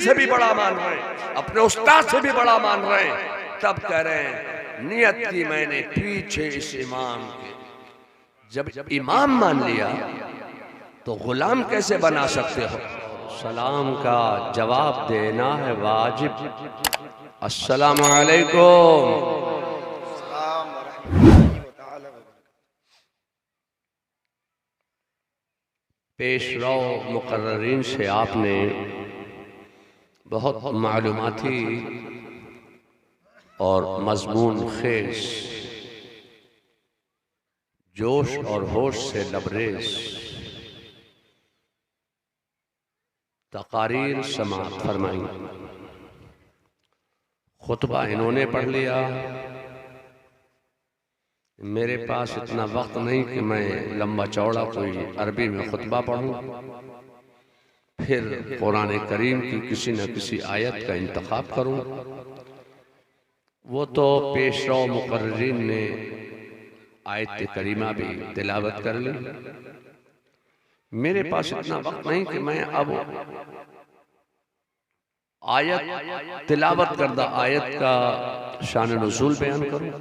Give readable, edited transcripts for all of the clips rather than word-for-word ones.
से भी बड़ा मान रहे हैं, अपने उस्ताद से भी बड़ा मान रहे हैं, तब कह रहे हैं नियत की मैंने पीछे इस इमाम के। जब इमाम मान लिया तो गुलाम कैसे बना सकते हो? सलाम का जवाब देना है वाजिब। अस्सलाम वालेकुम। पेशरो मुकर्ररीन से आपने बहुत मालूमाती और मजमून खेज, जोश और होश से लबरेज तकारीर समाअत फरमाई। खुतबा इन्होंने पढ़ लिया। मेरे पास इतना वक्त नहीं कि मैं लंबा चौड़ा कोई अरबी में खुतबा पढ़ूं, फिर कुरान करीम की किसी न किसी आयत का इंतखाब करूं। वो तो पेशरो मुकर्ररीन ने आयत करीमा भी तिलावत कर ली। मेरे पास इतना वक्त नहीं कि मैं अब आयत तिलावत करदा आयत का शान नुज़ूल बयान करूं,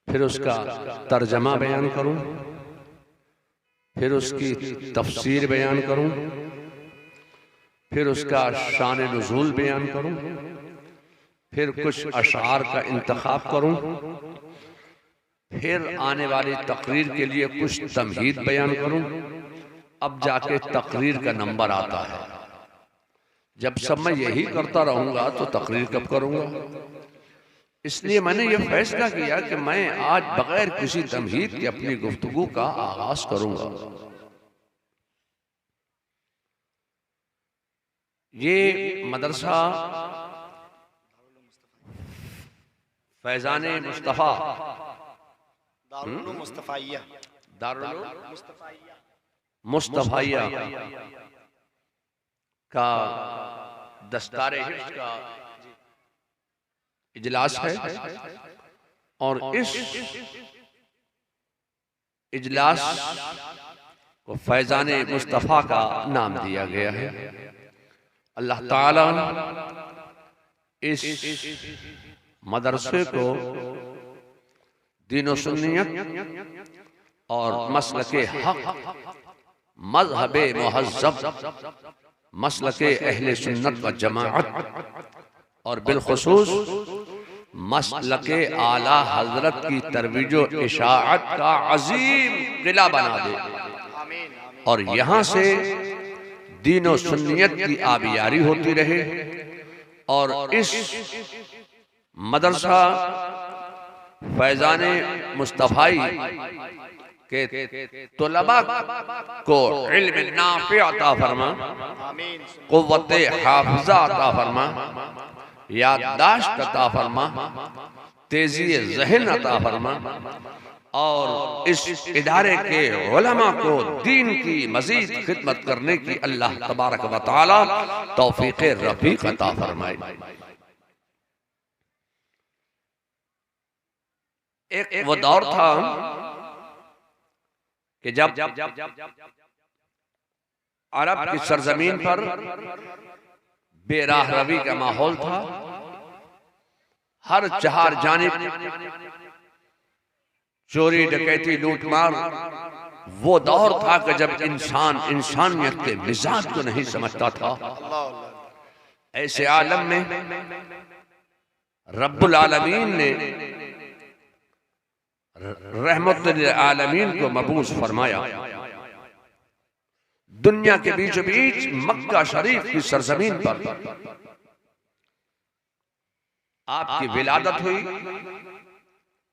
फिर उसका तर्जमा बयान करूं, फिर उसकी तफसीर बयान करूं, फिर उसका शान नुज़ूल बयान करूं, फिर कुछ अशार का इंतखाब करूं, फिर आने वाली तकरीर के लिए कुछ तमहीद बयान करूं। अब जाके तकरीर का नंबर आता है। जब सब मैं यही करता रहूंगा तो तकरीर कब करूंगा? इसलिए मैंने ये फैसला किया कि मैं आज बगैर किसी तमहीद के अपनी गुफ्तगू का आगाज करूंगा। ये मदरसा फैजाने मुस्तफ़ा दारुल मुस्तफ़ाइया का दस्तारे हिफ्ज़ का इजलास है और इस इजलास को फैजाने मुस्तफ़ा का नाम दिया गया है। अल्लाह ताला इस मदरसे को दीन सुन्नियत और मसलके हक, मज़हबे मुहज़्ज़ब, मसलके अहले सुन्नत व जमाअत और बिलखुसूस मसलके आला हजरत की तरवीजो इशाअत का अजीम किला बना दे और यहाँ से दीन सुन्नियत की आबियारी होती रहे और इस मदरसा फैजाने मुस्तफ़ाई के तुलबा को इल्म नाफ़ि अता फरमा, क़ुव्वत हाफ़िज़ा अता फरमा, याददाश्त अता फरमा, तेज़ी ज़हन अता फरमा और इस इदारे के उलमा को दीन की मज़ीद खिदमत करने की अल्लाह तबारक व तआला तौफ़ीक़ रफ़ीक़ अता फरमाए। एक वो दौर था कि जब अरब की सरजमीन पर बेराह रवी का माहौल था, हर चार जानिब चोरी डकैती लूटमार। वो दौर था कि जब इंसान इंसानियत के मिजाज को नहीं समझता था। ऐसे आलम में रब्बुल आलमीन ने रहमतुल आलमीन को मबूस फरमाया। दुनिया के बीचों बीच मक्का शरीफ की सरजमीन पर आपकी विलादत हुई।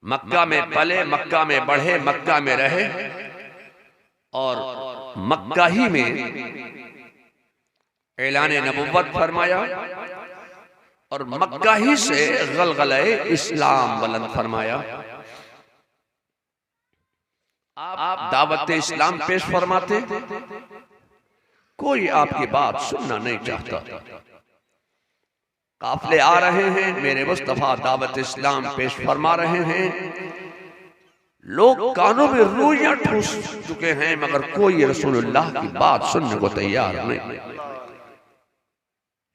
मक्का में पले, मक्का में बढ़े, मक्का में रहे और मक्का ही में ऐलान नबुव्वत फरमाया और मक्का ही से गलगले इस्लाम बुलंद फरमाया। आप दावत इस्लाम पेश फरमाते, कोई आपकी बात सुनना नहीं चाहता। काफिले आ रहे हैं, मेरे मुस्तफा दावत इस्लाम पेश फरमा रहे हैं, लोग कानों में रुइयां ठूस चुके हैं, मगर कोई रसूलुल्लाह की बात सुनने को तैयार नहीं।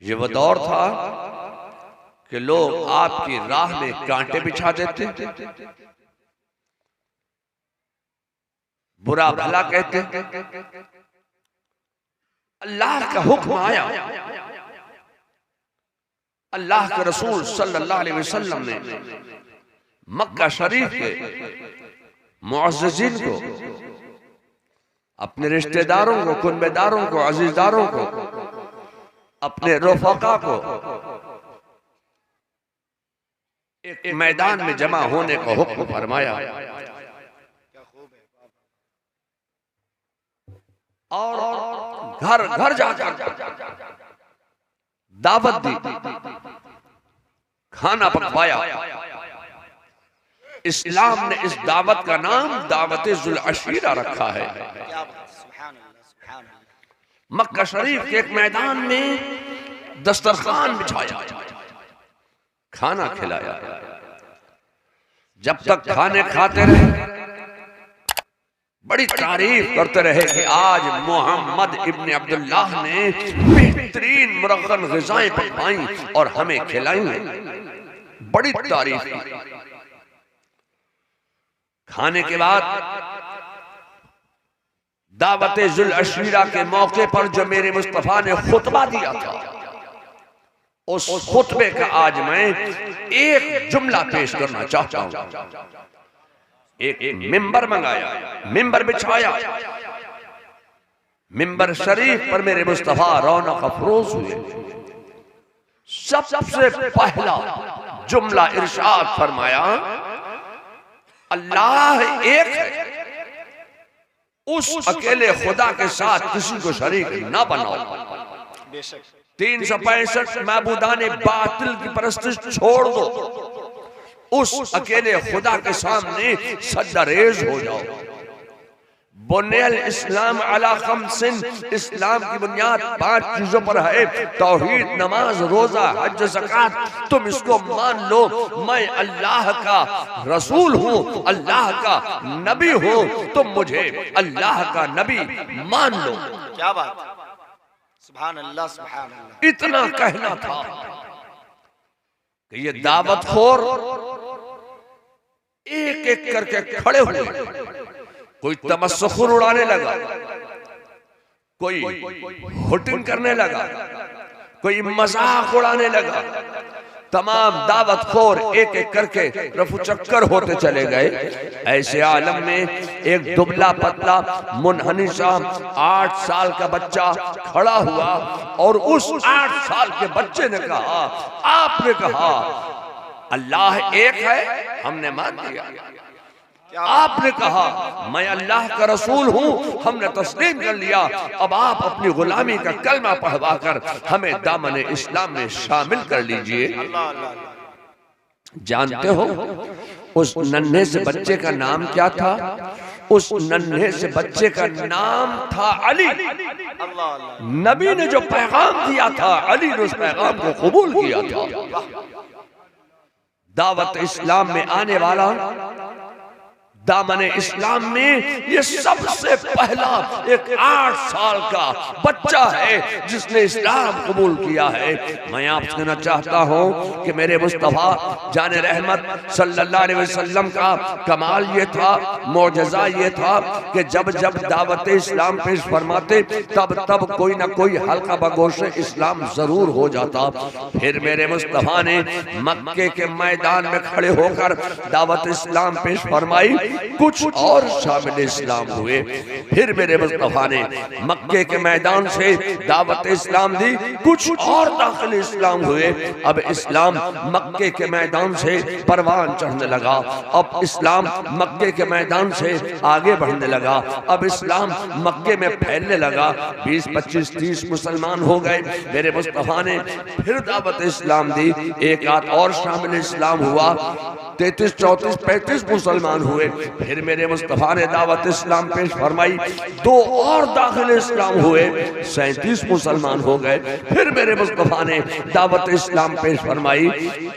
ये वो दौर था कि लोग आपकी राह में कांटे बिछा देते, बुरा भला कहते। अल्लाह का हुक्म आया, अल्लाह के रसूल सल्लल्लाहु अलैहि वसल्लम ने मक्का शरीफ के मुअज़्ज़िज़ीन को, अपने रिश्तेदारों को, कुनबेदारों को, अजीजदारों को, अपने रफ़क़ा को एक मैदान में जमा होने का हुक्म फरमाया और घर घर जाकर दावत दी, खाना पकवाया। इस्लाम ने इस दावत का नाम दावत ज़ुल अशीरा रखा है। मक्का शरीफ के एक मैदान में दस्तरखान बिछाया, खाना खिलाया। जब तक खाने खाते रहे, बड़ी तारीफ करते रहे कि आज मोहम्मद इब्न अब्दुल्लाह ने बेहतरीन मुरग़्ग़न ग़िज़ाएं पकवाई और हमें खिलाई। बड़ी तारीफ की। खाने के बाद दावत ज़ुल अशीरा के मौके पर जो मेरे मुस्तफ़ा ने खुतबा दिया था, उस खुतबे का आज मैं एक जुमला पेश करना चाहता हूं। एक मिंबर मंगाया, मिंबर बिछाया, मिंबर शरीफ पर मेरे मुस्तफा रौनक अफरोज हुए। सबसे पहला जुमला इरशाद फरमाया, अल्लाह एक है, उस अकेले खुदा के साथ किसी को शरीक ना बनाओ। 365 माबूदाने बातिल की परस्तिश छोड़ दो, उस अकेले खुदा के सामने सजदा रेज हो जाओ। बुनियल इस्लाम अला खम्सिन, इस्लाम की बुनियाद 5 चीजों पर है, तौहीद, नमाज, रोजा, हज, ज़कात। तुम इसको मान लो, मैं अल्लाह का रसूल हूँ, अल्लाह का नबी हूँ, तुम मुझे अल्लाह का नबी मान लो। क्या बात, सुभान अल्लाह, सुभान अल्लाह। इतना कहना था कि ये दावत खोर एक एक करके खड़े हुए। कोई तमस्सुख उड़ाने लगा, कोई हुटिंग करने लगा, कोई मजाक उड़ाने लगा। तमाम दावत खोर एक एक करके रफू चक्कर होते चले गए। ऐसे आलम में एक दुबला पतला मुनहनी सा 8 साल का बच्चा खड़ा हुआ और उस 8 साल के बच्चे ने कहा, आपने कहा अल्लाह एक है, हमने मान लिया। आपने कहा मैं अल्लाह का रसूल हूं, हमने तस्लीम कर लिया। अब आप अपनी गुलामी का कलमा पढ़वा कर हमें दामन इस्लाम में शामिल कर लीजिए। जानते हो उस नन्हे से बच्चे का नाम क्या था? उस नन्हे से बच्चे का नाम था अली। नबी ने जो पैगाम दिया था, अली ने उस पैगाम को कबूल किया था। दावत इस्लाम में आने वाला, दामने इस्लाम में ये सबसे पहला एक 8 साल का बच्चा है जिसने इस्लाम कबूल किया है। मैं आपसे कहना चाहता हूँ कि मेरे मुस्तफा जाने रहमत सल्लल्लाहु अलैहि वसल्लम का कमाल ये था, मौजज़ा ये था कि जब जब दावत इस्लाम पेश फरमाते तब तब कोई ना कोई हल्का बगोश इस्लाम जरूर हो जाता। फिर मेरे मुस्तफा ने मक्के के मैदान में खड़े होकर दावत इस्लाम पेश फरमाई, कुछ और शामिल इस्लाम हुए। फिर मेरे मुस्तफा ने मक्के के मैदान से दावत इस्लाम दी, कुछ और दाखिल इस्लाम हुए। अब इस्लाम मक्के के मैदान से परवान चढ़ने लगा, अब इस्लाम मक्के के मैदान से आगे बढ़ने लगा, अब इस्लाम मक्के में फैलने लगा। 20, 25, 30 मुसलमान हो गए। मेरे मुस्तफा ने फिर दावत इस्लाम दी, एक आध और शामिल इस्लाम हुआ, 33, 34, 35 मुसलमान हुए। फिर मेरे मुस्तफा ने दावत इस्लाम पेश फरमाई, 2 और दाखिल इस्लाम हुए, 37 मुसलमान हो गए। फिर मेरे मुस्तफा ने दावत इस्लाम पेश फरमाई,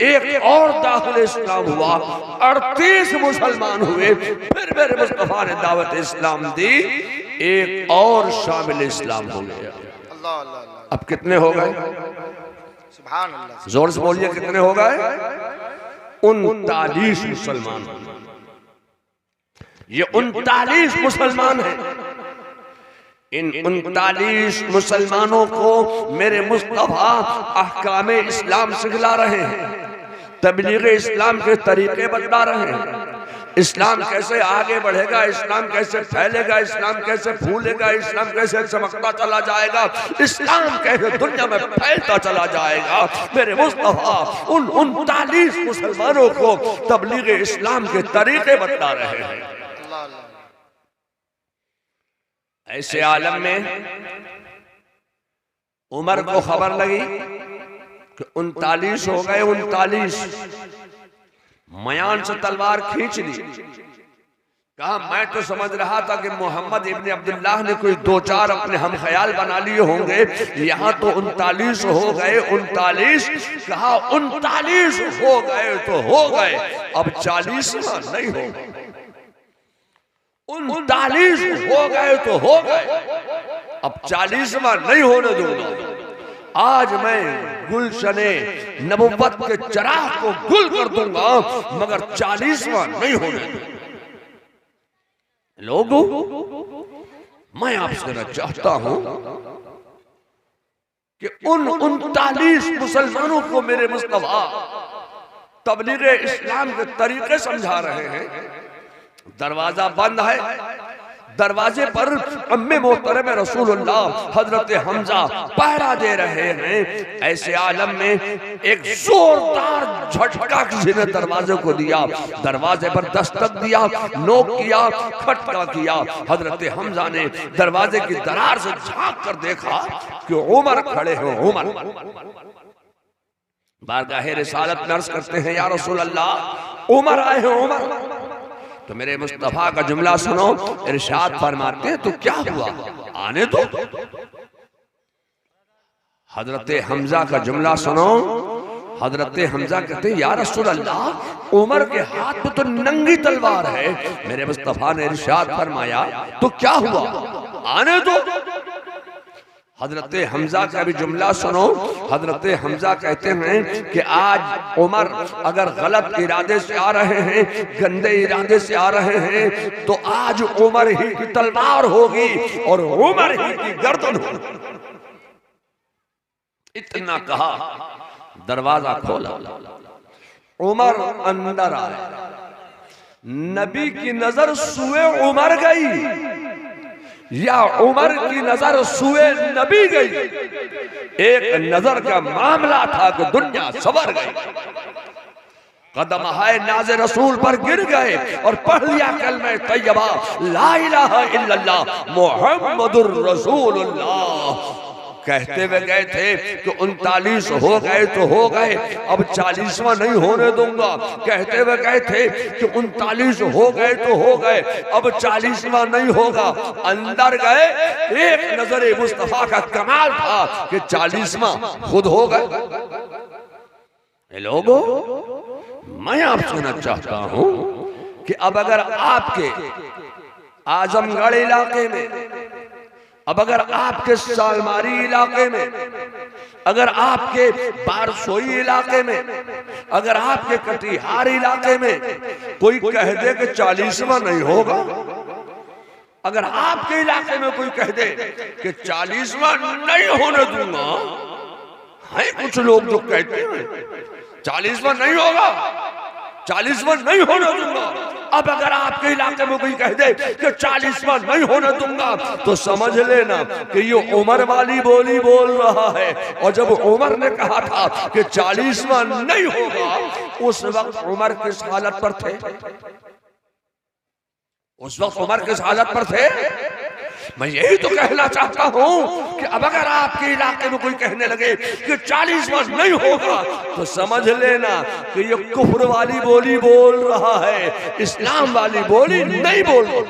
एक और दाखिल इस्लाम हुआ, 38 मुसलमान हुए। फिर मेरे मुस्तफा ने दावत इस्लाम दी, एक और शामिल इस्लाम हो गया। अब कितने हो गए? सुभान अल्लाह। जोर से बोलिए कितने हो गए? 39 मुसलमान। ये 39 मुसलमान हैं। इन 39 मुसलमानों को मेरे मुस्तफा अहकाम इस्लाम सिखला रहे हैं, तबलीग इस्लाम के तरीके बता रहे हैं। इस्लाम कैसे आगे बढ़ेगा, इस्लाम कैसे फैलेगा, इस्लाम कैसे फूलेगा, इस्लाम कैसे चमकता चला जाएगा, इस्लाम कैसे दुनिया में फैलता चला जाएगा। मेरे मुस्तफा उन 39 मुसलमानों को तबलीग इस्लाम के तरीके बता रहे हैं। ऐसे आलम में उमर को खबर लगी कि 39 हो गए। 39 मयान से तलवार खींच ली। कहा मैं तो समझ रहा था कि मोहम्मद इब्ने अब्दुल्लाह ने कोई 2-4 अपने हम ख्याल बना लिए होंगे, यहाँ तो 39 हो गए। 39 कहा 39 हो गए तो हो गए, अब 40वां नहीं हो। 39 हो गए तो हो गए, अब 40वां नहीं होने दूंगा। आज मैं गुलशने नबुव्वत के चराग को गुल कर दूंगा, मगर 40वां नहीं होने दूंगा। लोगों, मैं आपसे कहना चाहता हूं कि उन 39 मुसलमानों को मेरे मुस्तफा तबलीग इस्लाम के तरीके समझा रहे हैं। दरवाजा बंद है, दरवाजे पर अम्मे मोहतरम रसूलुल्लाह हजरत हमजा पहरा दे रहे हैं। ऐसे आलम में एक जोरदार झटका किसी ने दरवाजे को दिया, दरवाजे पर दस्तक दिया, नोक किया, खटका किया। हजरत हमजा ने दरवाजे की दरार से झांक कर देखा कि उमर खड़े हैं। उमर बारगाह रिसालत में अर्ज करते हैं, या रसूल अल्लाह उमर आए हैं। उमर तो मेरे मुस्तफा का जुमला सुनो, इरशाद फरमाते हैं तो क्या हुआ, आने दो। हजरत हमजा का जुमला सुनो। हजरत हमजा कहते हैं, या रसूल अल्लाह उमर के हाथ में तो नंगी तलवार है। मेरे मुस्तफा ने इरशाद फरमाया तो क्या हुआ, आने दो। हजरत हमजा का भी जुमला सुनो। हजरत हमजा कहते हैं कि आज उमर अगर गलत इरादे से आ रहे हैं, गंदे इरादे से आ रहे हैं, तो आज उमर ही की तलवार होगी और उमर ही की गर्दन होगी। इतना कहा, दरवाजा खोला, उमर अंदर आए। नबी की नजर सुए उमर गई या उमर की नजर सुए नबी गई। एक नजर का मामला था कि दुनिया सवर गई। कदम हाय नाज़े रसूल पर गिर गए और पढ़ लिया कलमे तैयबा ला इलाहा इल्लल्लाह मुहम्मदुर रसूलुल्लाह। कहते हुए गए थे कि 39 हो गए तो हो गए, अब 40वां नहीं होने दूंगा। कहते हुए गए थे कि 39 हो गए तो हो गए, अब 40वां नहीं होगा। अंदर गए, एक नजरे मुस्तफा का कमाल था कि 40वां खुद हो गए। लोगों, मैं आपसे कहना चाहता हूं कि अब अगर आपके आजमगढ़ इलाके में, अब अगर आपके सालमारी इलाके में, अगर आपके बारसोई इलाके में, अगर आपके कटिहार इलाके में कोई कह दे कि 40वां नहीं होगा, अगर आपके इलाके में कोई कह दे कि 40वां नहीं होने दूंगा, है कुछ लोग जो कहते हैं 40वां नहीं होगा, 40वां नहीं होने दूंगा। अब अगर आपके इलाके में कोई कह दे कि 40वां नहीं होने दूंगा, तो समझ लेना कि ये उमर वाली बोली बोल रहा है। और जब उमर ने कहा था कि 40वां नहीं होगा, उस वक्त उमर किस हालत पर थे? उस वक्त उमर किस हालत पर थे? मैं यही तो कहना चाहता हूं कि अब अगर आपके इलाके में कोई कहने लगे कि 40वां नहीं होगा, तो समझ लेना कि ये कुफ्र वाली बोली बोल रहा है, इस्लाम वाली बोली नहीं बोल रहा।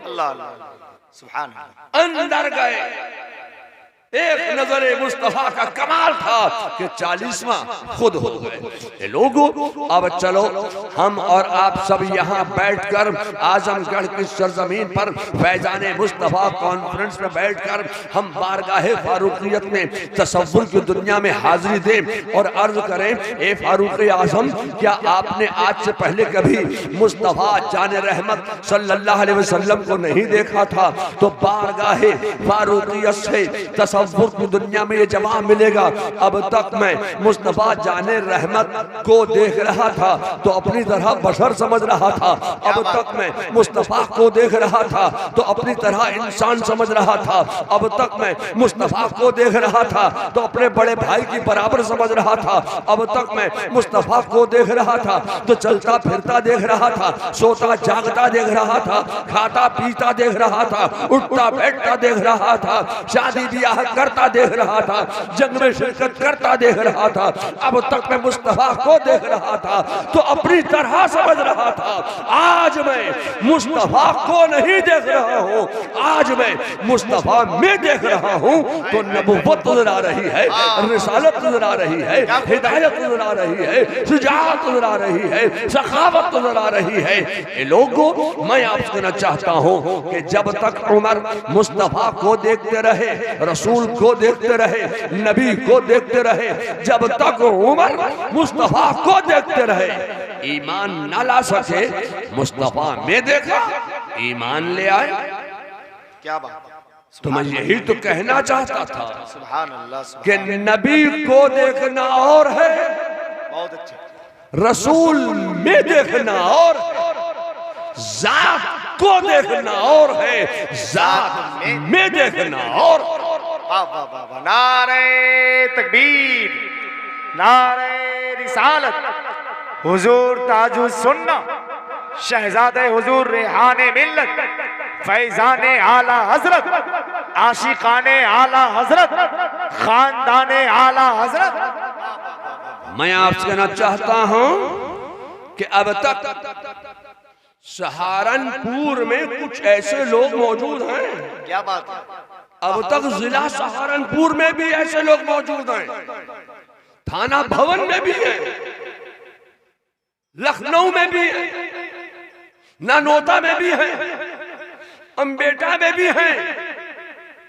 अल्लाह सुभान अल्लाह। अंदर गए, एक नजर मुस्तफा का कमाल था कि 40वां खुद हो गए। लोगों अब चलो हम और आप सब यहाँ बैठकर आजमगढ़ की सरजमीन पर फैजान मुस्तफा कॉन्फ्रेंस में बैठकर हम बारगाहे फारूकियत में तसव्वुर की दुनिया में हाजिरी दें और अर्ज करें, ए फारूक आजम, क्या आपने आज से पहले कभी मुस्तफा जान रहमत सल्लल्लाहु अलैहि वसल्लम को नहीं देखा था? तो बारगाहे फारूकियत से तसव्वुर की दुनिया में ये जवाब मिलेगा, अब तक मैं मुस्तफा जाने रहमत को देख रहा था तो अपनी तरह बशर समझ रहा था, अब तक मैं मुस्तफा को देख रहा था तो अपनी तरह इंसान समझ रहा था, अब तक मैं मुस्तफा को देख रहा था तो अपने बड़े भाई की बराबर समझ रहा था, अब तक मैं मुस्तफा को देख रहा था तो चलता फिरता देख रहा था, सोता जागता देख रहा था, खाता पीता देख रहा था, उठता बैठता देख रहा था, शादी ब्याह करता देख रहा था, जंग में शिरकत करता देख रहा था, अब तक मैं मुस्तफा को देख रहा था तो अपनी तरह समझ रहा था। आज मैं मुस्तफा को नहीं देख रहा हूँ, आज मैं मुस्तफा में देख रहा हूँ तो नबुव्वत नजर आ रही है, रिसालत नजर आ रही है, हिदायत नजर आ रही है, शुजाअत नजर आ रही है, सखावत नजर आ रही है। ये लोगों, मैं आपसे कहना चाहता हूँ कि जब तक उमर मुस्तफा को देखते रहे, रसूल को देखते रहे, नबी को देखते रहे, जब तक उमर मुस्तफा को देखते रहे, ईमान न ला सके, मुस्तफा में देखा ईमान ले आए। क्या बात, तो मैं यही तो कहना चाहता था सुभान अल्लाह, कि नबी को देखना और है, बहुत अच्छे, रसूल में देखना और है, जात को देखना और है, जात में देखना और। वाह वाह वाह वाह, नारे तकबीर, नारे रिसालत, हुजूर ताजु सुन्ना, शहजादे हुजूर रेहाने मिल्लत, फैजाने आला हजरत, आशिकाने आला हजरत, खानदाने आला हजरत। मैं आपसे कहना चाहता हूं कि अब तक सहारनपुर में कुछ ऐसे लोग मौजूद हैं, क्या बात है, अब तक जिला सहारनपुर में भी ऐसे लोग मौजूद हैं, थाना भवन में भी हैं, लखनऊ में भी हैं, नानोता में भी हैं, अम्बेटा में भी हैं,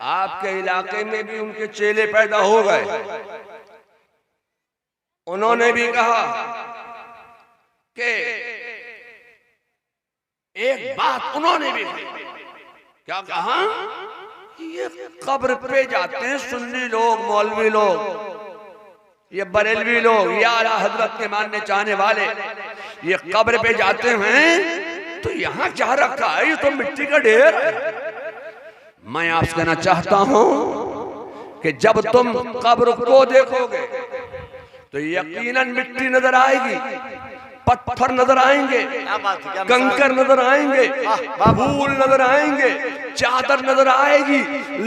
आपके इलाके में भी उनके चेले पैदा हो गए। उन्होंने भी कहा कि एक बात उन्होंने भी कही, क्या कहा? ये कब्र पे जाते हैं सुन्नी लोग, मौलवी लोग, ये बरेलवी लोग, ये आला हजरत के मानने चाहने वाले, ये कब्र पे जाते हैं तो यहाँ क्या रखा है? ये तो मिट्टी का ढेर है। मैं आपसे कहना चाहता हूं कि जब तुम कब्र को देखोगे तो यकीनन मिट्टी नजर आएगी, पत्थर नजर आएंगे, कंकर नजर आएंगे, फूल नजर आएंगे, चादर नजर आएगी,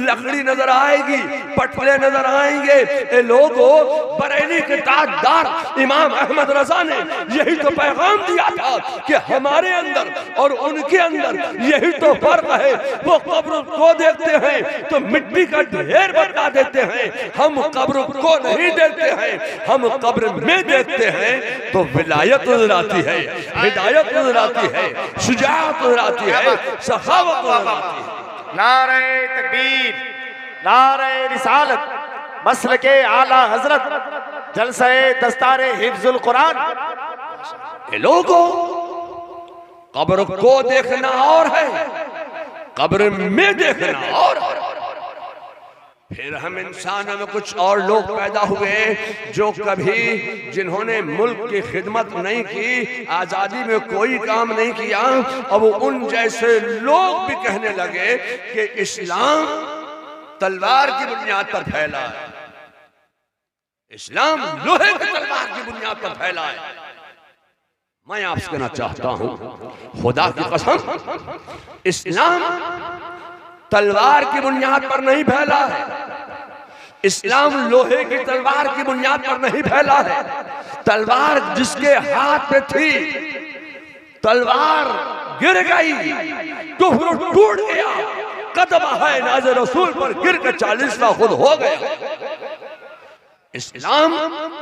लकड़ी नजर आएगी, पटले नजर आएंगे। ये लोगों, बरेली के ताजदार इमाम अहमद रजा ने यही तो पैगाम दिया था कि हमारे अंदर और उनके अंदर यही तो फर्क है। वो कब्र को देखते हैं तो मिट्टी का ढेर बता देते हैं, हम कब्र को नहीं देखते हैं, हम कब्र में देखते हैं तो विलायत नजर आती है, हिदायत नजर आती है, शुजाअत नजर आती है, सखावत नजर आती है। नारे तकबीर, नारे रिसालत, मसलके आला हजरत, जलसे दस्तारे हिफ्जुल कुरान। ये लोगों, कब्र को देखना और है, कब्र में देखना और। फिर हम इंसानों में कुछ और लोग पैदा हुए जो कभी, जिन्होंने मुल्क की खिदमत नहीं की, आजादी में कोई काम नहीं किया, अब उन जैसे लोग भी कहने लगे कि इस्लाम तलवार की बुनियाद पर फैला है, इस्लाम लोहे की तलवार की बुनियाद पर फैला है। मैं आपसे कहना चाहता हूं, खुदा की कसम, इस्लाम तलवार की बुनियाद पर नहीं फैला है, इस्लाम लोहे की तलवार की बुनियाद पर नहीं फैला है। तलवार जिसके हाथ में थी, तलवार गिर गई, कुफ्र टूट गया, कदम है नाज़ रसूल पर गिर के 40 खुद हो गया। इस्लाम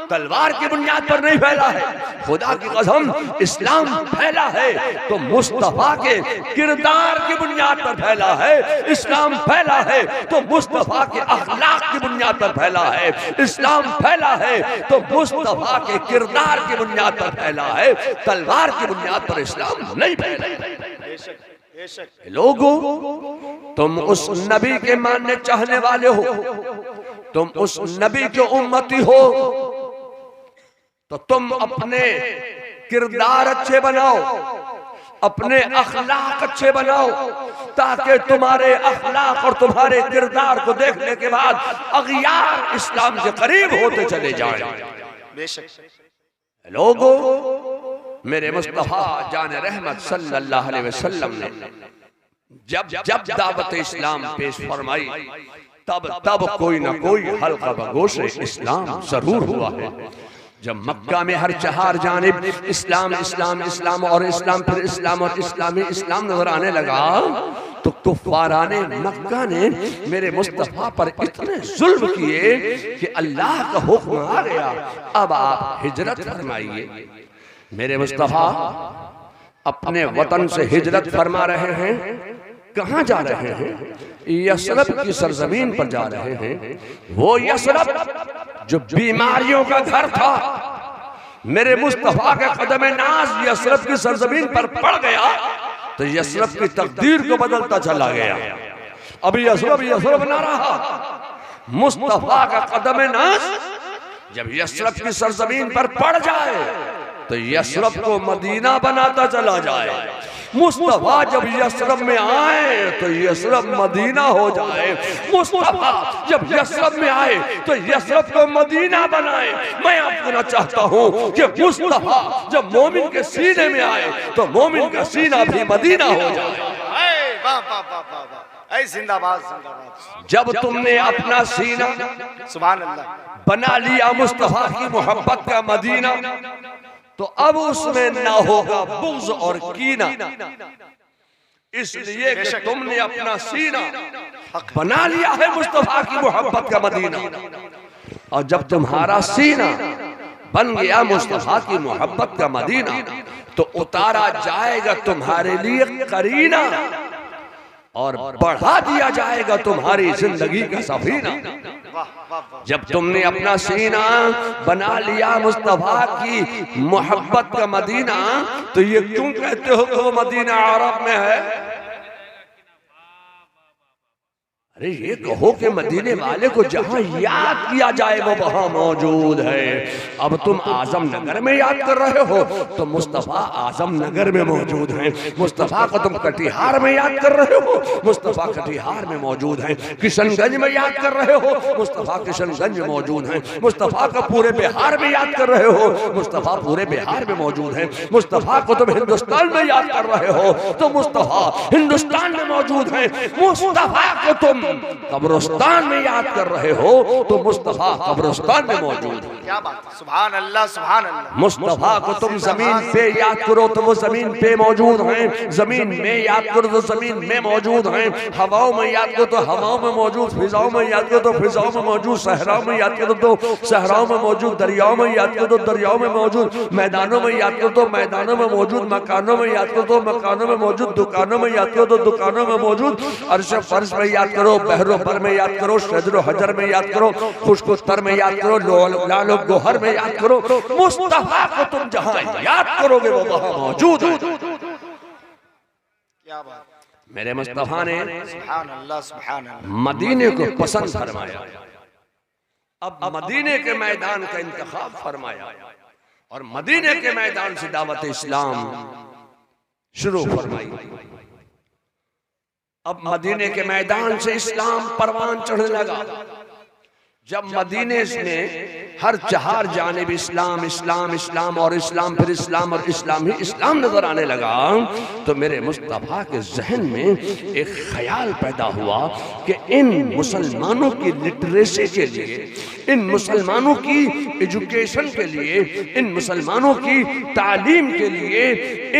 तलवार की बुनियाद पर नहीं फैला है, खुदा की कसम इस्लाम फैला है तो मुस्तफा के किरदार की बुनियाद पर फैला है। इस्लाम फैला है तो मुस्तफा के अखलाक की बुनियाद पर फैला है। इस्लाम फैला है तो मुस्तफा के किरदार की बुनियाद पर फैला है, तलवार की बुनियाद पर इस्लाम नहीं फैला। लोगों, तुम उस नबी के मानने चाहने वाले हो, तुम उस नबी के उम्मती हो, तो तुम अपने किरदार अच्छे बनाओ, अपने अखलाक अच्छे बनाओ, ताकि तुम्हारे अखलाक और तुम्हारे किरदार को देखने के बाद अगियार इस्लाम के करीब होते चले जाएं। लोगों, मेरे मुस्तफा जान रहमत सल्लल्लाहु अलैहि वसल्लम ने जब दावत इस्लाम पेश फरमाई, तब कोई ना कोई हल्का बगोश इस्लाम जरूर हुआ है। जब मक्का में हर चार जानिब इस्लाम इस्लाम इस्लाम और इस्लाम फिर इस्लाम और इस्लामी इस्लाम नजर आने लगा, तो कुफ्फाराने मक्का ने मेरे मुस्तफा पर इतने जुल्म किए कि अल्लाह का हुक्म आ गया, अब आप हिजरत फरमाइए। मेरे मुस्तफा अपने वतन से हिजरत फरमा रहे हैं। कहाँ जा रहे हैं? यसरब की सरजमीन पर जा रहे हैं। वो यसरब जो बीमारियों का घर था, मेरे मुस्तफा के कदम नाज यसरब की सरजमीन पर पड़ गया तो यसरब की तकदीर को बदलता चला गया। अभी यसरब ना रहा। मुस्तफा का कदम नाज जब यसरब की सरजमीन पर पड़ जाए तो यसरब को मदीना बनाता चला जाए। मुस्तफा जब यसरब में आए तो यसरब मदीना हो जाए। मुस्तफा जब यसरब में आए तो यसरब को मदीना बनाए। मैं आपको चाहता हूँ कि मुस्तफा जब मोमिन के सीने में आए तो मोमिन का सीना भी मदीना हो जाए। जिंदाबाद जिंदाबाद। जब तुमने अपना सीना सुभान अल्लाह बना लिया मुस्तफा की मोहब्बत का मदीना, तो अब उसमें ना होगा बुग़्ज़ और कीना, इसलिए कि तुमने अपना सीना बना लिया है मुस्तफा की मोहब्बत का मदीना। और जब तुम्हारा सीना बन गया मुस्तफा की मोहब्बत का मदीना, तो उतारा जाएगा तुम्हारे लिए करीना और बढ़ा दिया जाएगा तुम्हारी जिंदगी का सफीना। जब तुमने अपना सीना बना लिया मुस्तफा की मोहब्बत का मदीना, तो ये क्यों कहते हो कि वो मदीना अरब में है? अरे ये कहो कि मदीने वाले को जहां याद किया जाए वो वहां मौजूद है। अब तुम आजम नगर में याद कर रहे हो तो मुस्तफा आजम नगर में मौजूद हैं। मुस्तफा को तुम कटिहार में याद कर रहे हो, मुस्तफा कटिहार में मौजूद हैं। किशनगंज में याद कर रहे हो, मुस्तफा किशनगंज में मौजूद हैं। मुस्तफा को पूरे बिहार में याद कर रहे हो, मुस्तफा पूरे बिहार में मौजूद हैं। मुस्तफा को तुम हिंदुस्तान में याद कर रहे हो तो मुस्तफा हिंदुस्तान में मौजूद हैं। मुस्तफा को तुम कब्रिस्तान में याद कर रहे हो तो मुस्तफा कब्रिस्तान में मौजूद है। क्या बात, सुभान अल्लाह सुभान अल्लाह। मुस्तफा को तुम जमीन पे याद करो तो वो जमीन पे मौजूद हैं। जमीन में याद करो तो जमीन में मौजूद हैं। हवाओं में याद करो तो हवाओं में मौजूद, फिजाओं में याद करो तो फिजाओं में मौजूद, सहराओं में याद करो तो सहराओं में मौजूद, दरियाओं में याद करो तो दरियाओं में मौजूद, मैदानों में याद करो तो मैदानों में मौजूद, मकानों में याद करो तो मकानों में मौजूद, दुकानों में याद करो तो दुकानों में मौजूद, अर्श फर्श में याद करो, बहरो पर में याद करो, शजरो हजर में याद करो, खुशकुस्तर में याद करो, लालो गोहर में याद करो। मुस्तफा को तुम जहां याद करोगे वो वहां मौजूद है। क्या बात। मेरे मुस्तफा ने सुभान अल्लाह सुभान अल्लाह मदीने को पसंद फरमाया। अब मदीने के मैदान का इंतखाब फरमाया और मदीने के मैदान से दावत इस्लाम शुरू फरमाई। अब मदीने के मैदान से इस्लाम परवान चढ़ने लगा। जब मदीने में हर चार जानिब इस्लाम इस्लाम इस्लाम और इस्लाम फिर इस्लाम और इस्लाम ही इस्लाम नजर आने लगा, तो मेरे मुस्तफ़ा के जहन में एक ख्याल पैदा हुआ कि इन मुसलमानों की लिटरेसी के लिए, इन मुसलमानों की एजुकेशन के लिए, इन मुसलमानों की तालीम के लिए,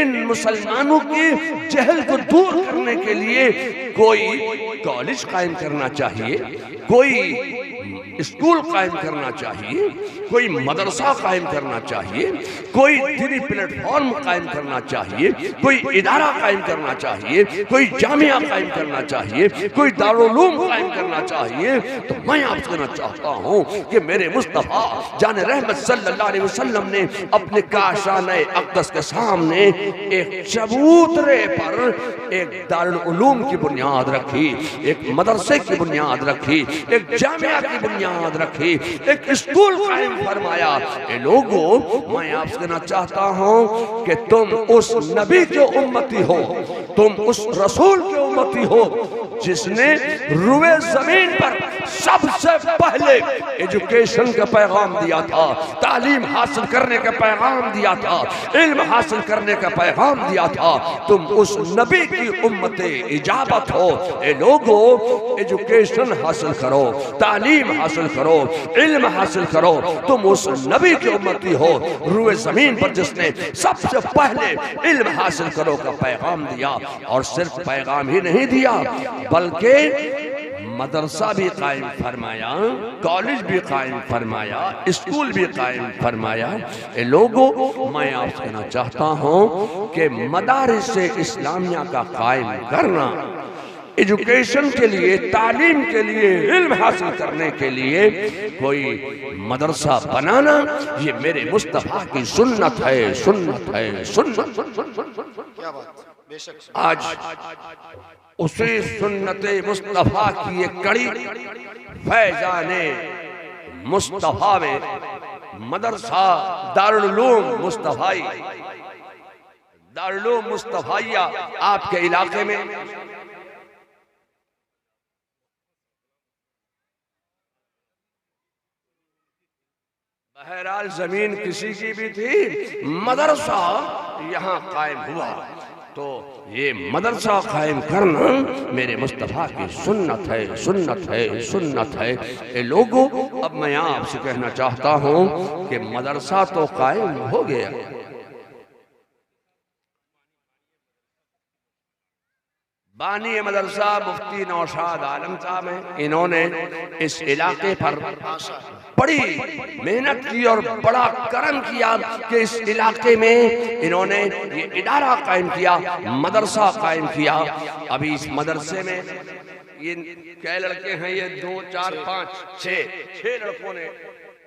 इन मुसलमानों के जहल को दूर करने के लिए कोई कॉलेज कायम करना चाहिए, कोई स्कूल कायम करना चाहिए, कोई मदरसा कायम करना चाहिए, कोई दीनी प्लेटफॉर्म कायम करना चाहिए, कोई इदारा कायम करना चाहिए, कोई जामिया कायम करना चाहिए, कोई दारुल-उलूम कायम करना चाहिए। तो मैं आपसे कहना चाहता हूँ कि मेरे मुस्तफ़ा जान रहमत सल्लल्लाहु अलैहि वसल्लम ने अपने काशाने अक़दस के सामने एक चबूतरे पर एक दारुल-उलूम की बुनियाद रखी, एक मदरसे की बुनियाद रखी, एक जामिया की बुनियाद रखी, एक स्कूल कायम फरमाया। ए लोगों, मैं आपसे कहना चाहता हूं कि तुम उस नबी के उम्मती हो, तुम उस रसूल के उम्मती हो जिसने रुए जमीन पर सबसे पहले एजुकेशन का पैगाम दिया था, तालीम हासिल करने का पैगाम दिया था, इल्म हासिल करने का पैगाम दिया था। तुम उस नबी की उम्मते इजाबत हो। ए लोगों, एजुकेशन हासिल करो, तालीम हासिल करो, इल्म हासिल करो। तुम उस नबी की उम्मती हो रुए जमीन पर जिसने सबसे पहले इल्म हासिल करो का पैगाम दिया। और सिर्फ पैगाम ही नहीं दिया बल्कि मदरसा भी कायम फरमाया, कॉलेज भी कायम फरमाया, स्कूल भी कायम फरमाया। ए लोगों, मैं आपसे कहना चाहता हूँ कि मदारिस इस्लामिया का कायम करना, एजुकेशन के लिए, तालीम के लिए, इल्म हासिल करने के लिए कोई मदरसा बनाना, ये मेरे मुस्तफ़ा की सुन्नत है, सुन्नत है, सुन्नत। क्या बात, बेशक। आज उसी सुन्नत मुस्तफ़ा की एक कड़ी फैजाने मुस्तफ़ा में मदरसा दारुल-उलूम मुस्तफ़ाई, दारुल-उलूम मुस्तफ़ाइया आपके इलाके में बहरहाल जमीन किसी की भी थी, मदरसा यहाँ कायम हुआ। तो ये मदरसा कायम करना मेरे मुस्तफ़ा की सुन्नत है, सुन्नत है, सुन्नत है। ए लोगों, अब मैं आपसे कहना चाहता हूँ कि मदरसा तो कायम हो गया, बानी मदरसा मुफ्ती नौशाद आलम साहब हैं, इन्होंने इस इलाके पर बड़ी मेहनत की और बड़ा करम किया कि इस इलाके में इन्होंने ये इदारा कायम किया, मदरसा कायम किया। अभी इस मदरसे में ये क्या लड़के हैं, ये 2 4 5 6 लड़कों ने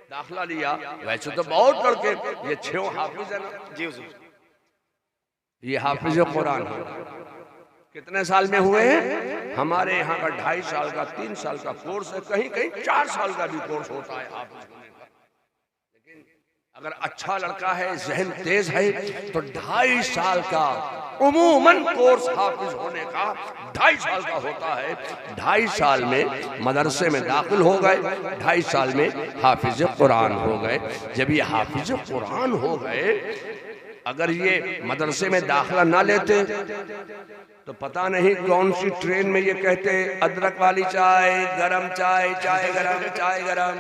दाखिला लिया। वैसे तो बहुत लड़के, ये 6 हाफिज है ना जी जी, ये हाफिज कुरान है। कितने साल में हुए हैं? हमारे यहाँ का 2.5 साल का, 3 साल का कोर्स है, कहीं कहीं 4 साल का भी कोर्स होता है हाफिज होने का। लेकिन अगर अच्छा लड़का है, जहन तेज है, तो 2.5 साल का उमूमन कोर्स हाफिज होने का 2.5 साल का होता है। 2.5 साल में मदरसे में दाखिल हो गए, 2.5 साल में हाफिज कुरान हो गए। जब ये हाफिज कुरान हो गए, अगर ये मदरसे में दाखिला ना लेते तो पता नहीं कौन सी ट्रेन में ये कहते अदरक वाली चाय, गरम चाय, चाय गरम, चाय गरम।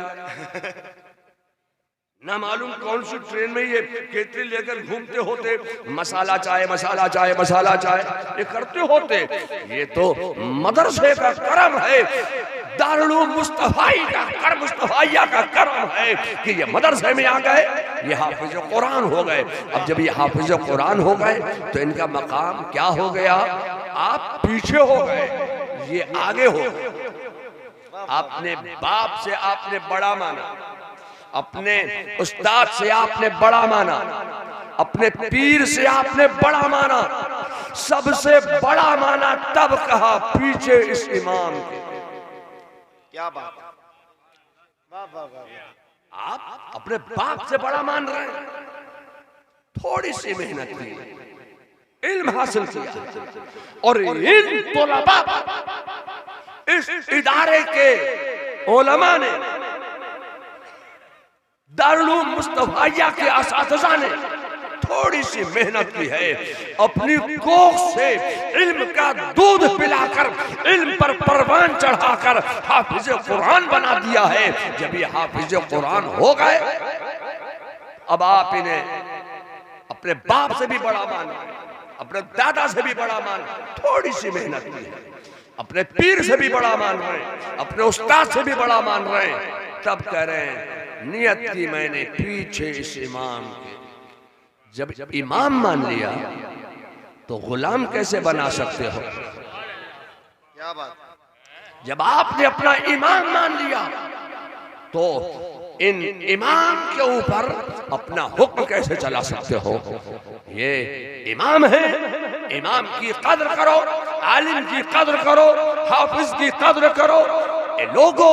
ना मालूम कौन सी ट्रेन में ये केतली लेकर घूमते होते, मसाला चाय, मसाला चाय, मसाला चाय ये करते होते। ये तो मदरसे का करम है, दारुल मुस्तफ़ाई का कर, मुस्तफ़ाइया का करम है कि ये मदरसे में आ गए, ये हाफिज कुरान हो गए। अब जब ये हाफिज कुरान हो गए तो इनका मकाम क्या हो गया? आप पीछे हो गए, ये आगे हो गए। अपने बाप से आपने बड़ा माना, अपने उस्ताद से आपने बड़ा माना, अपने पीर से आपने बड़ा माना, सबसे बड़ा माना तब कहा पीछे इस इमाम के। क्या बात, वाह वाह वाह। आप अपने बाप से बड़ा मान रहे हैं। थोड़ी सी मेहनत की, इल्म हासिल किया और इन तलबा इस इदारे के उलमा ने दारुल उलूम मुस्तफाइया के असातिज़ा ने थोड़ी सी मेहनत की है, अपनी कोख से इल्म का दूध पिलाकर, इल्म पर परवान चढ़ाकर हाफिज कुरान बना दिया है। जब ये हाफिज कुरान हो गए, अब आप इन्हें अपने बाप से भी बड़ा मान, अपने दादा से भी बड़ा मान, थोड़ी सी मेहनत की है, अपने पीर से भी बड़ा मान रहे हैं, अपने उस्ताद से भी बड़ा मान रहे हैं, तब कह रहे हैं नियत की मैंने पीछे इस इमाम के। जब इमाम मान लिया तो गुलाम कैसे बना सकते हो? क्या बात। जब आपने अपना इमाम मान लिया तो इन इमाम के ऊपर अपना हुक्म कैसे चला सकते हो? ये इमाम है, इमाम की कद्र करो, आलिम की कद्र करो, हाफिज की कद्र करो। ये लोगों,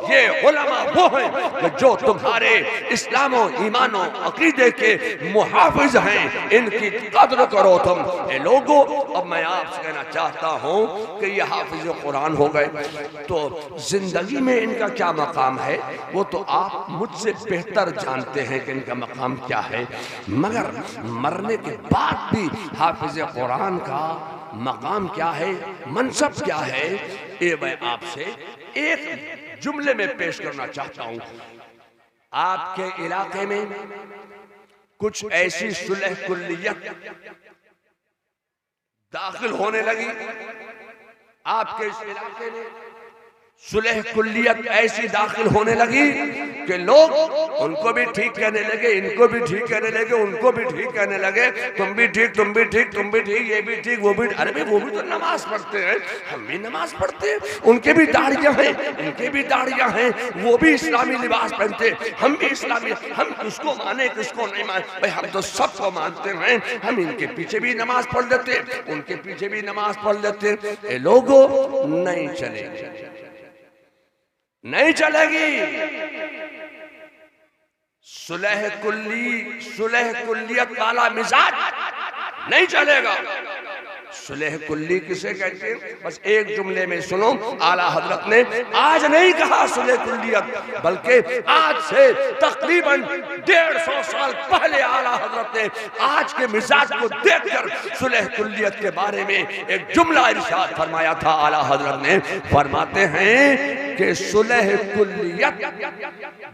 ये उलमा वो हैं जो तुम्हारे इस्लामो ईमानो अकीदे के मुहाफिज हैं, इनकी कद्र करो तुम। ये लोगों, अब मैं आपसे कहना चाहता हूँ कि ये हाफिज कुरान हो गए तो जिंदगी में इनका क्या मकाम है वो तो आप मुझसे बेहतर जानते हैं कि इनका मकाम क्या है। मगर मरने के बाद भी हाफिज कुरान का मकाम क्या है, मनसब क्या है, ये मैं आपसे एक जुमले में पेश करना चाहता हूं। आपके इलाके में कुछ ऐसी सुलह कुल्लियत दाखिल होने लगी, आपके इस इलाके में सुलह कुल्लियत ऐसी दाखिल होने लगी कि लोग उनको भी ठीक कहने लगे, इनको भी ठीक कहने लगे, उनको भी ठीक कहने लगे, तुम भी ठीक, तुम भी ठीक, तुम भी ठीक, ये भी ठीक, वो भी। अरे भाई वो भी तो नमाज पढ़ते हैं, हम भी नमाज पढ़ते हैं, उनके भी दाढ़ियां हैं, इनके भी दाढ़ियां हैं, वो भी इस्लामी लिबास पहनते, हम भी इस्लामी, हम किसको माने किसको नहीं माने? भाई हम तो सबको मानते हैं, हम इनके पीछे भी नमाज पढ़ लेते, उनके पीछे भी नमाज पढ़ लेते। ये लोगों नहीं चलेगी, नहीं चलेगी। सुलह कुल्लियत वाला मिजाज नहीं चलेगा। सुलह कुल्ली किसे कहते हैं? बस एक जुमले में सुनो, आला हजरत ने आज नहीं कहा सुलह कुल्लियत, बल्कि आज से तकरीबन 150 साल पहले आला हजरत ने आज के मिजाज को देखकर सुलह कुल्लियत के बारे में एक जुमला इरशाद फरमाया था। आला हजरत ने फरमाते हैं कि सुलह कुल्लियत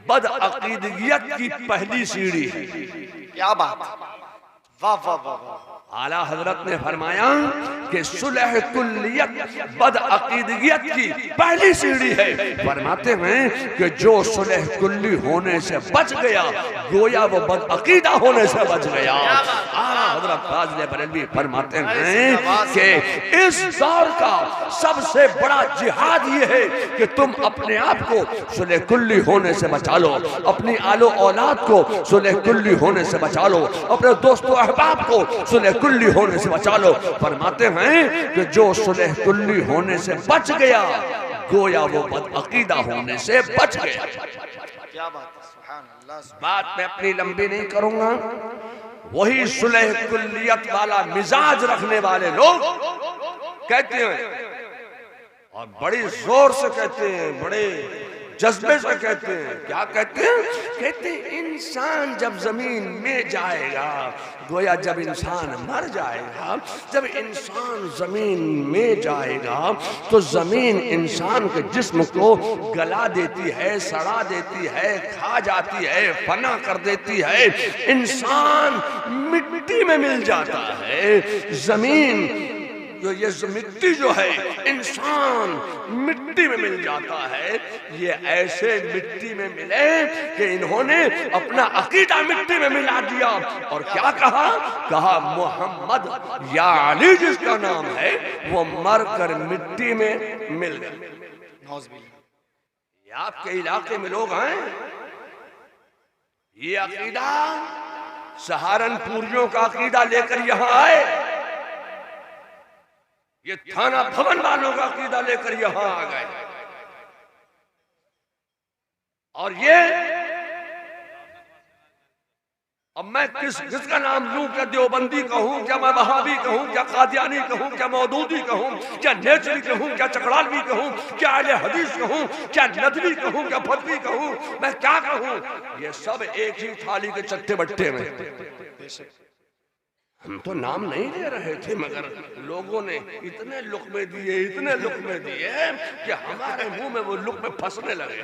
बदअकीदगियत की पहली सीढ़ी है। क्या बात, वाह वाह वाह वाह। आला हजरत ने फरमाया कि सुलह कुल्लियत बदअकीदगियत की पहली सीढ़ी है। फरमाते हैं कि जो सुलह कुल्ली होने से बच गया गोया वो बदअकीदा होने से बच गया। आला हजरत फाज़िल बरेलवी फरमाते हैं कि इस दौर का सबसे बड़ा जिहाद ये है कि तुम अपने आप को सुलह कुल्ली होने से बचा लो, अपनी आलो औलाद को सुलह कुल्ली होने से बचा लो, अपने दोस्तों अहबाब को सुलह कुल्ली होने से बचा लो। फरमाते हैं कि जो सुलह कुल्ली होने से बच गया गोया वो बदअकीदा होने से बच गया। क्या बात है, सुभान अल्लाह। बात मैं अपनी लंबी नहीं करूंगा। वही सुलह कुल्लियत वाला मिजाज रखने वाले लोग कहते हैं और बड़ी जोर से कहते हैं, बड़े जज्बे से कहते हैं। क्या कहते हैं? कहते हैं इंसान जब जमीन में जाएगा, गोया जब इंसान मर जाएगा, जब इंसान जमीन में जाएगा तो जमीन इंसान के जिस्म को गला देती है, सड़ा देती है, खा जाती है, फना कर देती है, इंसान मिट्टी में मिल जाता है। जमीन ये मिट्टी जो है, इंसान मिट्टी में मिल जाता है। ये ऐसे मिट्टी में मिले कि इन्होंने अपना अकीदा मिट्टी में मिला दिया और क्या कहा? कहा मोहम्मद या अली जिसका नाम है वो मर कर मिट्टी में मिल गए। ये आपके इलाके में लोग हैं, ये अकीदा सहारनपुरियों का अकीदा लेकर यहाँ आए, ये थाना भवन वालों का अकीदा लेकर यहां आ गए और ये अब मैं किसका नाम लूं? क्या देवबंदी कहूं, क्या मैं वहाबी कहूं, क्या कादियानी कहूं, क्या मौदूदी कहूं, क्या नेचरी कहूं, क्या चकड़ालवी कहूं, क्या अहले हदीस कहूं, क्या नदवी कहूं, क्या फतवी कहूं, मैं क्या कहूं? ये सब एक ही थाली के चट्टे बट्टे में। हम तो नाम नहीं ले रहे थे, मगर लोगों ने इतने लुक़मे दिए, इतने लुक़मे दिए कि हमारे मुंह में वो लुक़मे फंसने लगे।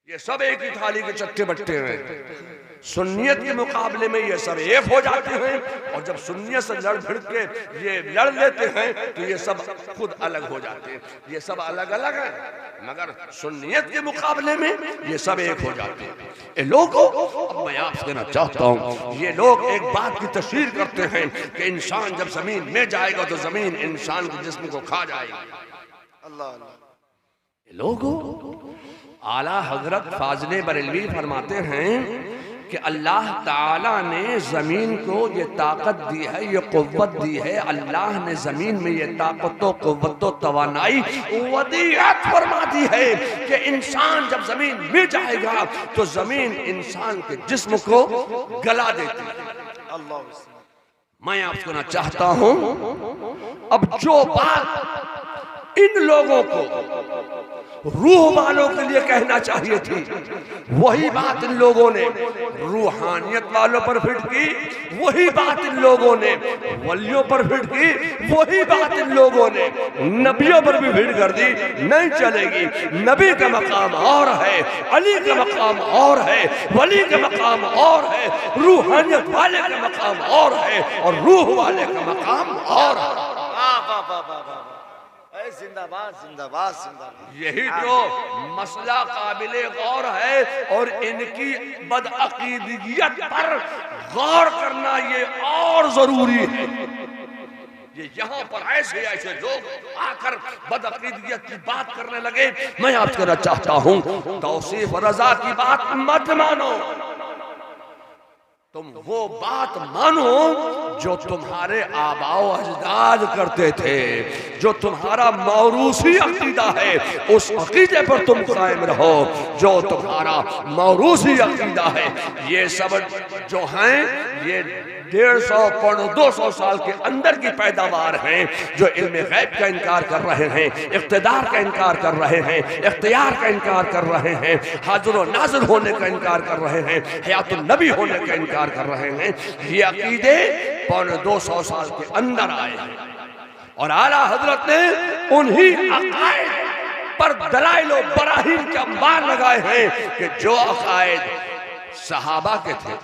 ये सब एक ही थाली के चट्टे बट्टे हैं। सुन्नियत के मुकाबले में ये सब एक हो जाते हैं, और जब सुन्नियत से लड़ भिड़ के ये लड़ लेते हैं तो ये सब खुद अलग हो जाते हैं। ये सब अलग अलग है, मगर सुन्नियत के मुकाबले में ये सब एक हो जाते हैं। ये लोगों, अब मैं आपसे कहना चाहता हूँ, ये लोग एक बात की तशरीह करते हैं कि इंसान जब जमीन में जाएगा तो जमीन इंसान के जिस्म को खा जाएगी। अल्लाह अल्लाह। लोगों, आला हजरत फाज़िले बरेलवी फरमाते हैं कि अल्लाह ताला ने जमीन को ये ताकत दी है, ये कुव्वत दी है। अल्लाह ने जमीन में ये ताकत, कुव्वत, तवानाई, वदीयत फरमा दी है कि इंसान जब जमीन में जाएगा तो जमीन इंसान के जिस्म को गला देती है। अल्लाह। मैं आपको कहना चाहता हूं, अब जो बात इन लोगों को रूह वालों के लिए कहना चाहिए थी, वही बात इन लोगों ने रूहानियत वालों पर फिट की, वही बात इन लोगों ने वलियों पर फिट की, वही बात इन लोगों ने नबियों पर भी फिट कर दी। नहीं चलेगी। नबी का मकाम और है, अली का मकाम और है, वली का मकाम और है, रूहानियत वाले का मकाम और है, और रूह वाले का मकाम और है। जिंदाबाद जिंदाबाद जिंदाबाद। यही तो मसला काबिले गौर है, और इनकी बदअकीदगियत पर गौर करना ये और जरूरी है। ये यहाँ पर ऐसे ऐसे लोग आकर बदअकीदगियत की बात करने लगे। मैं आपसे कहना चाहता हूँ, तौसीफ रजा की बात मत मानो, तुम वो बात मानो जो तुम्हारे आबाओ अजदाद करते थे, जो तुम्हारा मौरूसी अकीदा है, उस अकीदे पर तुम कायम रहो जो तुम्हारा मौरूसी अकीदा है। ये सब जो हैं ये 150 पौने 200 साल के अंदर की पैदावार हैं, जो इल्म गैब का इनकार कर रहे हैं, इख्तिदार का इनकार कर रहे हैं, इख्तियार का इनकार कर रहे हैं, हाजिर और नाज़िर होने का इनकार कर रहे हैं, हयातुन नबी होने का इनकार कर रहे हैं। ये अकीदे पौने 200 साल के अंदर आए हैं, और आला हजरत ने उन्हीं अकायद पर दलाइल और बराहीन के अंबार लगाए हैं कि जो अकायद सहाबा के थे,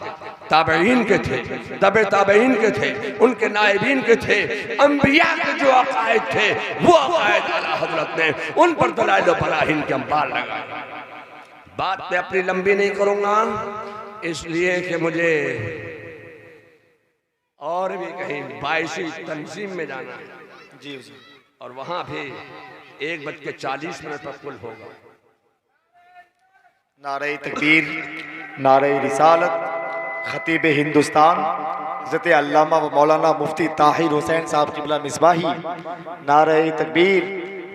ताबईन के थे, तबे ताबईन के थे, उनके नायबीन के थे, अंबिया के जो अकायद थे, वो अकायद आला हजरत ने उन पर दलाइल और बराहीन के अंबार लगाए। बात मैं अपनी लंबी नहीं करूंगा, इसलिए कि मुझे और भी कहीं 22वीं तंजीम में जाना है जी, और वहां भी 1:40 पर कुल होगा। नारे तकबीर, नारे रिसालत, खतीब हिंदुस्तान हज़रत अल्लामा व मौलाना मुफ्ती ताहिर हुसैन साहब क़िबला मिसबाही, नारे तकबीर,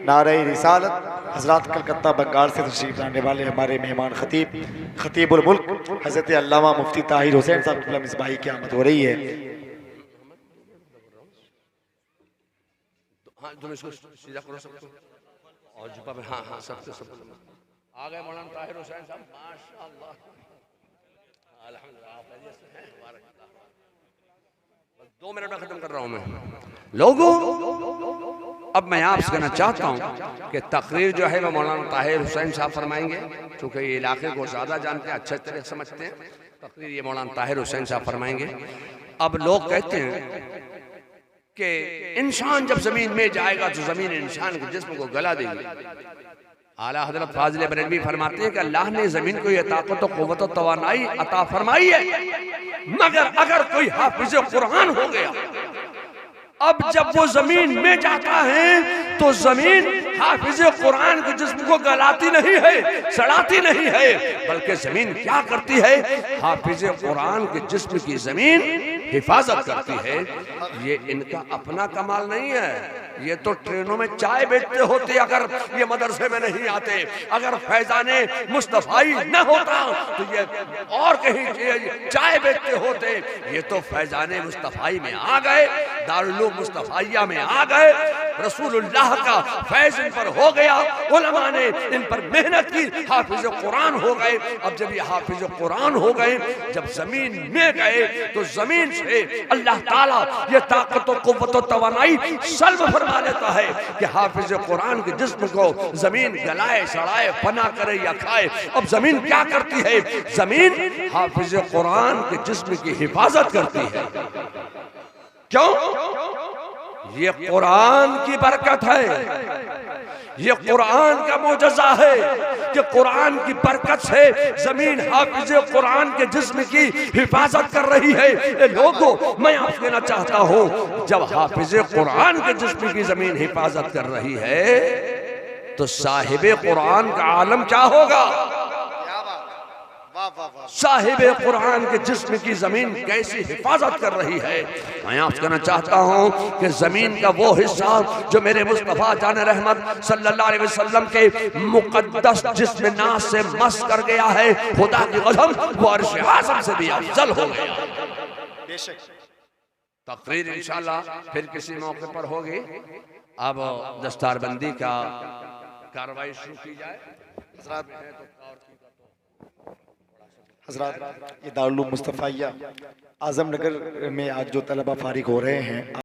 नारे रिसालत। हज़रात कलकत्ता बंगाल से तशरीफ़ लाने वाले हमारे मेहमान खतीबुल मुल्क हज़रत अल्लामा मुफ्ती ताहिर हुसैन साहब क़िबला मिसबाही की आमद हो रही है। तुम इसको सीधा करो सबको, और जुब्बा में हाँ हाँ सबको सब आ गए। मौलाना ताहिर हुसैन साहब, माशाअल्लाह, अल्हम्दुलिल्लाह, खैरियत से हैं? बस 2 मिनट में खत्म कर रहा हूँ मैं। लोगों, अब मैं आपसे कहना चाहता हूँ कि तकरीर जो है वो मौलाना ताहिर हुसैन साहब फरमाएंगे, क्योंकि ये इलाके को ज़्यादा जानते हैं, अच्छे तरह समझते हैं। तकरीर ये मौलाना ताहिर हुसैन साहब फरमाएंगे। अब लोग कहते हैं कि इंसान जब जमीन में जाएगा तो जमीन इंसान के जिस्म को गला देगी। आला हजरत फाज़िले बरेलवी फरमाते हैं कि अल्लाह ने जमीन को यह ताकत और क़ुव्वत और तवानाई अता फरमाई है, मगर अगर कोई हाफिज़ कुरान हो गया, अब जब वो जमीन में जाता है तो जमीन हाफिज़ कुरान के जिस्म को गलाती नहीं है, सड़ाती नहीं है, बल्कि जमीन क्या करती है, हाफिज़ कुरान के जिस्म की जमीन हिफाजत करती है। ये इनका अपना कमाल नहीं है, ये तो ट्रेनों में चाय बेचते होते अगर ये मदरसे में नहीं आते। अगर फैजाने मुस्तफाई न होता तो ये और कहीं चाय बेचते होते। ये तो फैजाने मुस्तफाई में आ गए, दारुल मुस्तफाइया में आ गए, रसूलुल्लाह का फैज इन पर हो गया, उलमा ने इन पर मेहनत की, हाफिज कुरान हो गए। अब जब ये हाफिज कुरान हो गए, जब जमीन में गए तो जमीन से अल्लाह ताला ये ताकत और कुव्वत और तवानाई सल्ब फरमा लेता है कि हाफिज कुरान के जिस्म को जमीन गलाए सड़ाए फना करे या खाए। अब जमीन क्या करती है? जमीन हाफिज कुरान के जिस्म की हिफाजत करती है। क्यों? ये कुरान की बरकत है, ये कुरान का मोजज़ा है कि कुरान की बरकत से जमीन हाफिज कुरान के जिस्म की हिफाजत कर रही है। ये लोगों, मैं आपसे कहना चाहता हूँ, जब हाफिज कुरान के जिस्म की जमीन हिफाजत कर रही है तो साहिबे कुरान का आलम क्या होगा? साहिबे कुरान के जिस्म की जमीन कैसी हिफाजत कर रही है। मैं आपसे कहना चाहता हूँ कि जमीन का वो हिस्सा जो मेरे मुस्तफा जान रहमत सल्लल्लाहु अलैहि वसल्लम के मुकद्दस जिस्म नास से मस कर गया है, खुदा की कसम वो अर्श आज़म से भी अफजल हो गया। तकरीर इंशाल्लाह फिर किसी मौके पर होगी। अब दस्तारबंदी का कार्रवाई शुरू की जाए। हज़रात, ये दारुल मुस्तफ़ाइया आज़म नगर में आज जो तलबा फारिग हो रहे हैं,